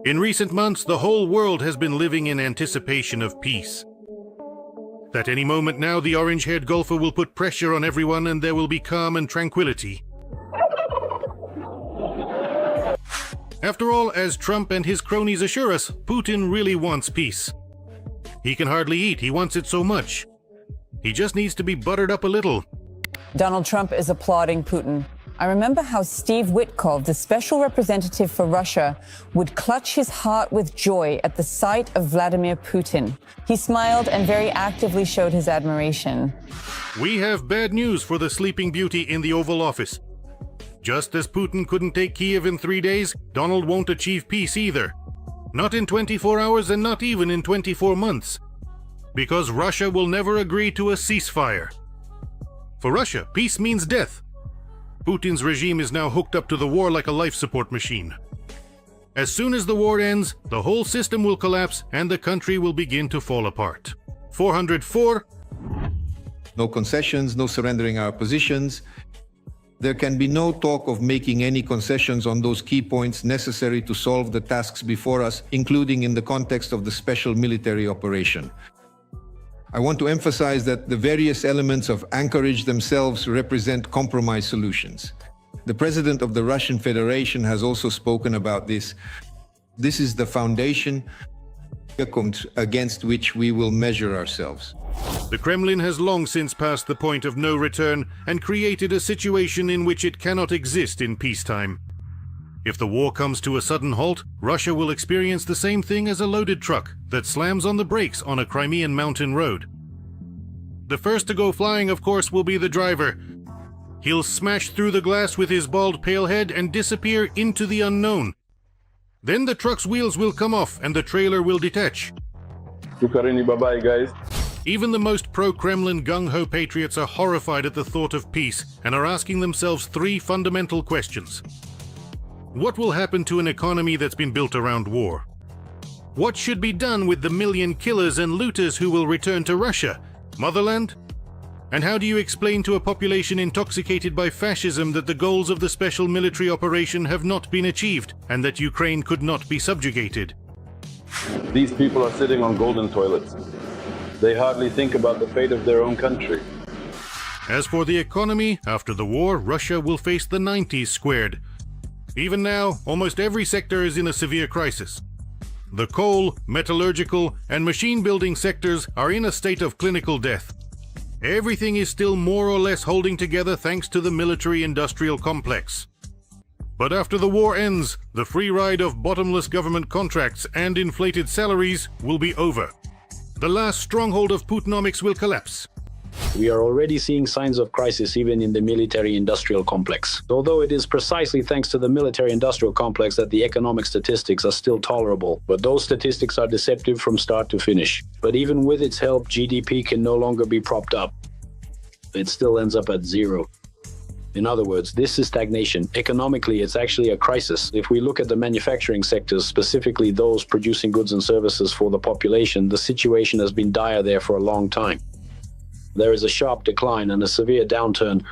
In recent months, the whole world has been living in anticipation of peace. At any moment now, the orange-haired golfer will put pressure on everyone and there will be calm and tranquility. After all, as Trump and his cronies assure us, Putin really wants peace. He can hardly eat, he wants it so much. He just needs to be buttered up a little. Donald Trump is applauding Putin. I remember how Steve Witkoff, the special representative for Russia, would clutch his heart with joy at the sight of Vladimir Putin. He smiled and very actively showed his admiration. We have bad news for the sleeping beauty in the Oval Office. Just as Putin couldn't take Kiev in 3 days, Donald won't achieve peace either. Not in 24 hours and not even in 24 months. Because Russia will never agree to a ceasefire. For Russia, peace means death. Putin's regime is now hooked up to the war like a life support machine. As soon as the war ends, the whole system will collapse and the country will begin to fall apart. 404. No concessions, no surrendering our positions. There can be no talk of making any concessions on those key points necessary to solve the tasks before us, including in the context of the special military operation. I want to emphasize that the various elements of Anchorage themselves represent compromise solutions. The President of the Russian Federation has also spoken about this. This is the foundation against which we will measure ourselves. The Kremlin has long since passed the point of no return and created a situation in which it cannot exist in peacetime. If the war comes to a sudden halt, Russia will experience the same thing as a loaded truck that slams on the brakes on a Crimean mountain road. The first to go flying, of course, will be the driver. He'll smash through the glass with his bald pale head and disappear into the unknown. Then the truck's wheels will come off and the trailer will detach. Bye-bye, guys. Even the most pro-Kremlin gung-ho patriots are horrified at the thought of peace and are asking themselves 3 fundamental questions. What will happen to an economy that's been built around war? What should be done with the million killers and looters who will return to Russia, motherland? And how do you explain to a population intoxicated by fascism that the goals of the special military operation have not been achieved and that Ukraine could not be subjugated? These people are sitting on golden toilets. They hardly think about the fate of their own country. As for the economy, after the war, Russia will face the 90s squared. Even now, almost every sector is in a severe crisis. The coal, metallurgical, and machine-building sectors are in a state of clinical death. Everything is still more or less holding together thanks to the military-industrial complex. But after the war ends, the free ride of bottomless government contracts and inflated salaries will be over. The last stronghold of Putinomics will collapse. We are already seeing signs of crisis even in the military-industrial complex. Although it is precisely thanks to the military-industrial complex that the economic statistics are still tolerable, but those statistics are deceptive from start to finish. But even with its help, GDP can no longer be propped up. It still ends up at zero. In other words, this is stagnation. Economically, it's actually a crisis. If we look at the manufacturing sectors, specifically those producing goods and services for the population, the situation has been dire there for a long time. There is a sharp decline and a severe downturn.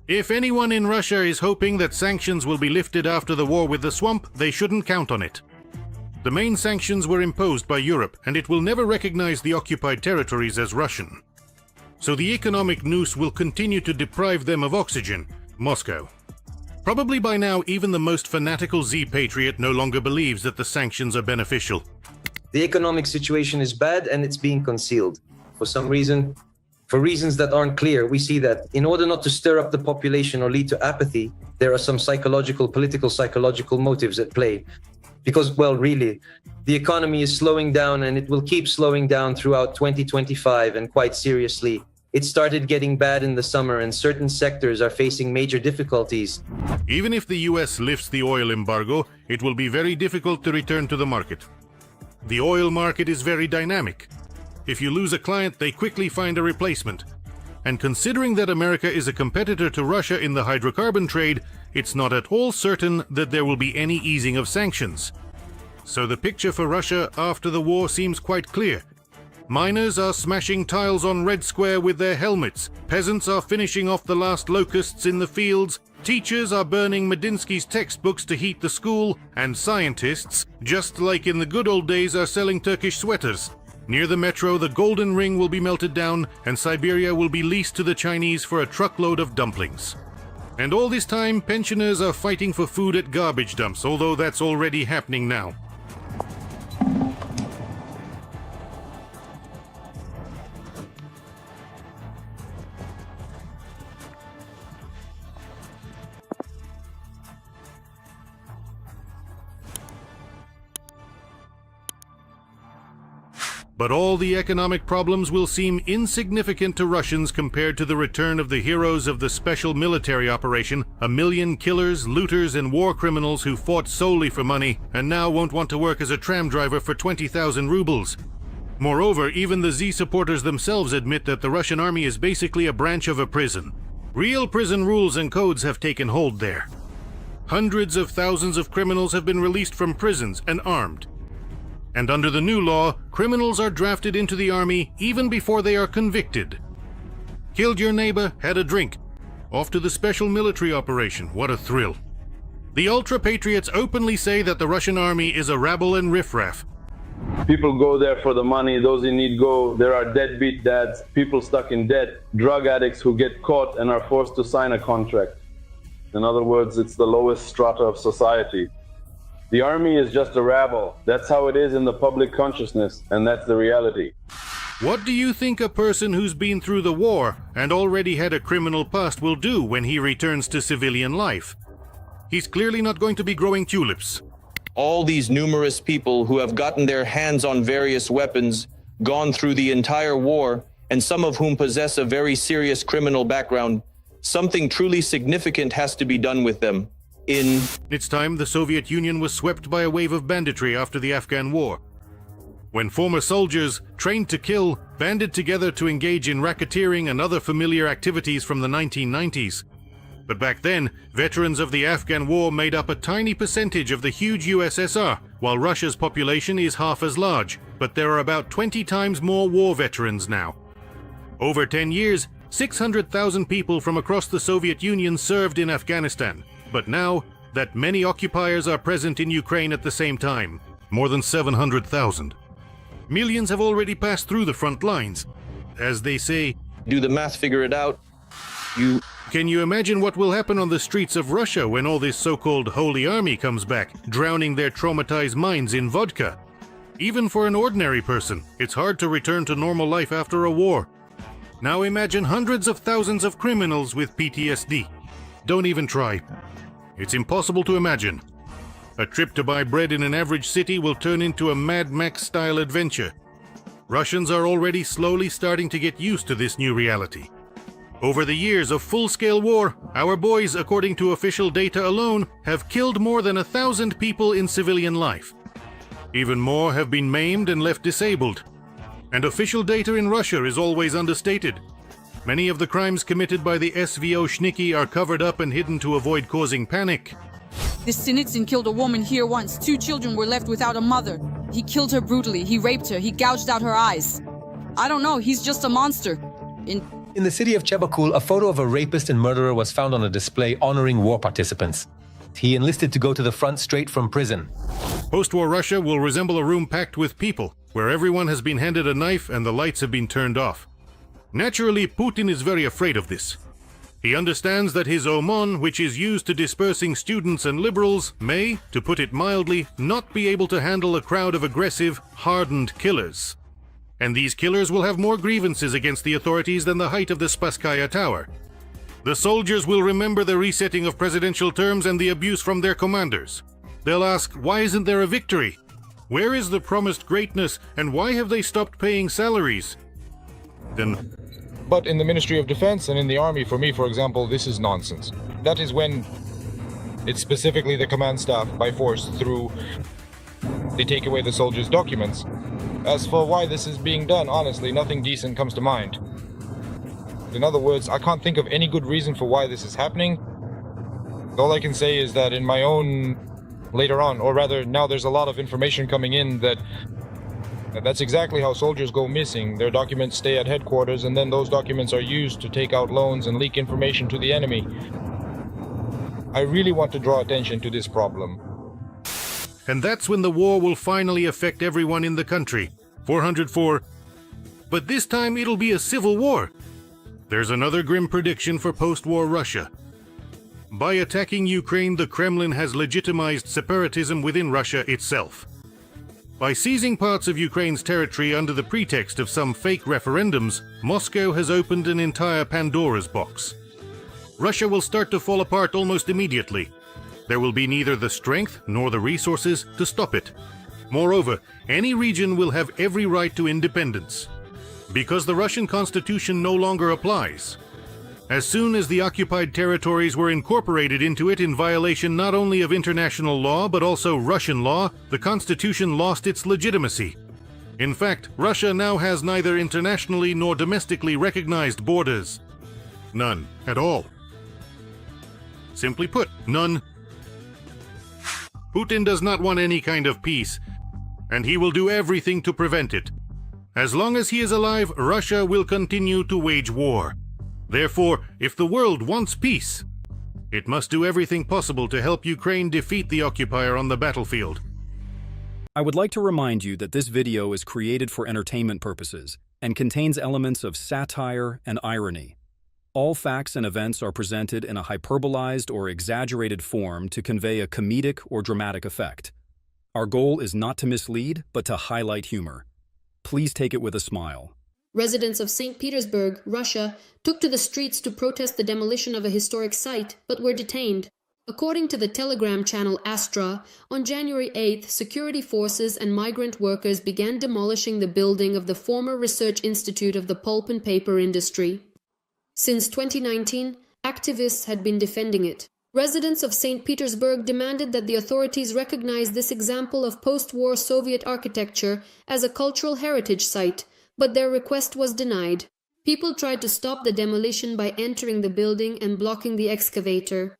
If anyone in Russia is hoping that sanctions will be lifted after the war with the swamp, they shouldn't count on it. The main sanctions were imposed by Europe, and it will never recognize the occupied territories as Russian. So the economic noose will continue to deprive them of oxygen, Moscow. Probably by now, even the most fanatical Z-patriot no longer believes that the sanctions are beneficial. The economic situation is bad and it's being concealed. For some reason, for reasons that aren't clear, we see that in order not to stir up the population or lead to apathy, there are some political psychological motives at play. Because, well, really, the economy is slowing down and it will keep slowing down throughout 2025, and quite seriously. It started getting bad in the summer and certain sectors are facing major difficulties. Even if the US lifts the oil embargo, it will be very difficult to return to the market. The oil market is very dynamic. If you lose a client, they quickly find a replacement. And considering that America is a competitor to Russia in the hydrocarbon trade, it's not at all certain that there will be any easing of sanctions. So the picture for Russia after the war seems quite clear. Miners are smashing tiles on Red Square with their helmets, peasants are finishing off the last locusts in the fields, Teachers are burning Medinsky's textbooks to heat the school, and scientists, just like in the good old days, are selling Turkish sweaters. Near the metro, the Golden Ring will be melted down, and Siberia will be leased to the Chinese for a truckload of dumplings. And all this time, pensioners are fighting for food at garbage dumps, although that's already happening now. But all the economic problems will seem insignificant to Russians compared to the return of the heroes of the special military operation, 1 million killers, looters, and war criminals who fought solely for money and now won't want to work as a tram driver for 20,000 rubles. Moreover, even the Z supporters themselves admit that the Russian army is basically a branch of a prison. Real prison rules and codes have taken hold there. Hundreds of thousands of criminals have been released from prisons and armed. And under the new law, criminals are drafted into the army even before they are convicted. Killed your neighbor, had a drink. Off to the special military operation. What a thrill. The ultra-patriots openly say that the Russian army is a rabble and riffraff. People go there for the money, those in need go. There are deadbeat dads, people stuck in debt, drug addicts who get caught and are forced to sign a contract. In other words, it's the lowest strata of society. The army is just a rabble. That's how it is in the public consciousness, and that's the reality. What do you think a person who's been through the war and already had a criminal past will do when he returns to civilian life? He's clearly not going to be growing tulips. All these numerous people who have gotten their hands on various weapons, gone through the entire war, and some of whom possess a very serious criminal background, something truly significant has to be done with them. It's time the Soviet Union was swept by a wave of banditry after the Afghan war. When former soldiers, trained to kill, banded together to engage in racketeering and other familiar activities from the 1990s. But back then, veterans of the Afghan war made up a tiny percentage of the huge USSR, while Russia's population is half as large, but there are about 20 times more war veterans now. Over 10 years, 600,000 people from across the Soviet Union served in Afghanistan. But now that many occupiers are present in Ukraine at the same time, more than 700,000. Millions have already passed through the front lines. As they say, do the math, figure it out. Can you imagine what will happen on the streets of Russia when all this so-called Holy Army comes back, drowning their traumatized minds in vodka? Even for an ordinary person, it's hard to return to normal life after a war. Now imagine hundreds of thousands of criminals with PTSD. Don't even try. It's impossible to imagine. A trip to buy bread in an average city will turn into a Mad Max-style adventure. Russians are already slowly starting to get used to this new reality. Over the years of full-scale war, our boys, according to official data alone, have killed more than 1,000 people in civilian life. Even more have been maimed and left disabled. And official data in Russia is always understated. Many of the crimes committed by the SVO Shnicky are covered up and hidden to avoid causing panic. This Sinitsyn killed a woman here once. 2 children were left without a mother. He killed her brutally. He raped her. He gouged out her eyes. I don't know. He's just a monster. In the city of Chebakul, a photo of a rapist and murderer was found on a display honoring war participants. He enlisted to go to the front straight from prison. Post-war Russia will resemble a room packed with people, where everyone has been handed a knife and the lights have been turned off. Naturally, Putin is very afraid of this. He understands that his OMON, which is used to dispersing students and liberals, may, to put it mildly, not be able to handle a crowd of aggressive, hardened killers. And these killers will have more grievances against the authorities than the height of the Spasskaya Tower. The soldiers will remember the resetting of presidential terms and the abuse from their commanders. They'll ask, why isn't there a victory? Where is the promised greatness, and why have they stopped paying salaries? But in the Ministry of Defense and in the Army, for me, for example, this is nonsense. That is when it's specifically the command staff, by force, they take away the soldiers' documents. As for why this is being done, honestly, nothing decent comes to mind. In other words, I can't think of any good reason for why this is happening. All I can say is that in my own, later on, or rather, now there's a lot of information coming in that's exactly how soldiers go missing. Their documents stay at headquarters, and then those documents are used to take out loans and leak information to the enemy. I really want to draw attention to this problem. And that's when the war will finally affect everyone in the country. 404. But this time it'll be a civil war. There's another grim prediction for post-war Russia. By attacking Ukraine, the Kremlin has legitimized separatism within Russia itself. By seizing parts of Ukraine's territory under the pretext of some fake referendums, Moscow has opened an entire Pandora's box. Russia will start to fall apart almost immediately. There will be neither the strength nor the resources to stop it. Moreover, any region will have every right to independence, because the Russian constitution no longer applies. As soon as the occupied territories were incorporated into it in violation not only of international law but also Russian law, the constitution lost its legitimacy. In fact, Russia now has neither internationally nor domestically recognized borders. None at all. Simply put, none. Putin does not want any kind of peace, and he will do everything to prevent it. As long as he is alive, Russia will continue to wage war. Therefore, if the world wants peace, it must do everything possible to help Ukraine defeat the occupier on the battlefield. I would like to remind you that this video is created for entertainment purposes and contains elements of satire and irony. All facts and events are presented in a hyperbolized or exaggerated form to convey a comedic or dramatic effect. Our goal is not to mislead, but to highlight humor. Please take it with a smile. Residents of St. Petersburg, Russia, took to the streets to protest the demolition of a historic site, but were detained. According to the Telegram channel Astra, on January 8th, security forces and migrant workers began demolishing the building of the former research institute of the pulp and paper industry. Since 2019, activists had been defending it. Residents of St. Petersburg demanded that the authorities recognize this example of post-war Soviet architecture as a cultural heritage site, but their request was denied. People tried to stop the demolition by entering the building and blocking the excavator.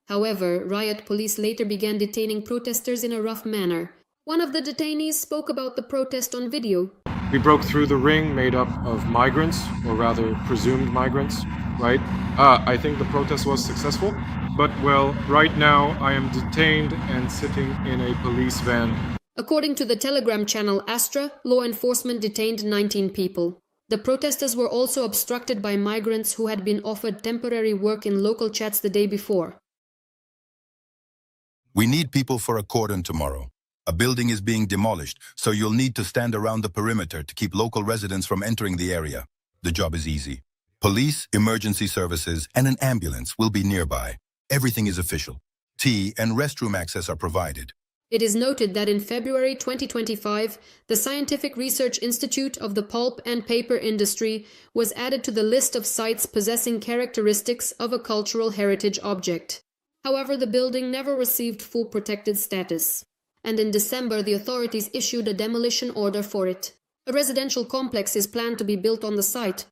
However, riot police later began detaining protesters in a rough manner. One of the detainees spoke about the protest on video. We broke through the ring made up of migrants, or rather presumed migrants, right? I think the protest was successful, but well, right now I am detained and sitting in a police van. According to the Telegram channel Astra, law enforcement detained 19 people. The protesters were also obstructed by migrants who had been offered temporary work in local chats the day before. We need people for a cordon tomorrow. A building is being demolished, so you'll need to stand around the perimeter to keep local residents from entering the area. The job is easy. Police, emergency services, and an ambulance will be nearby. Everything is official. Tea and restroom access are provided. It is noted that in February 2025, the Scientific Research Institute of the Pulp and Paper Industry was added to the list of sites possessing characteristics of a cultural heritage object. However, the building never received full protected status, and in December the authorities issued a demolition order for it. A residential complex is planned to be built on the site,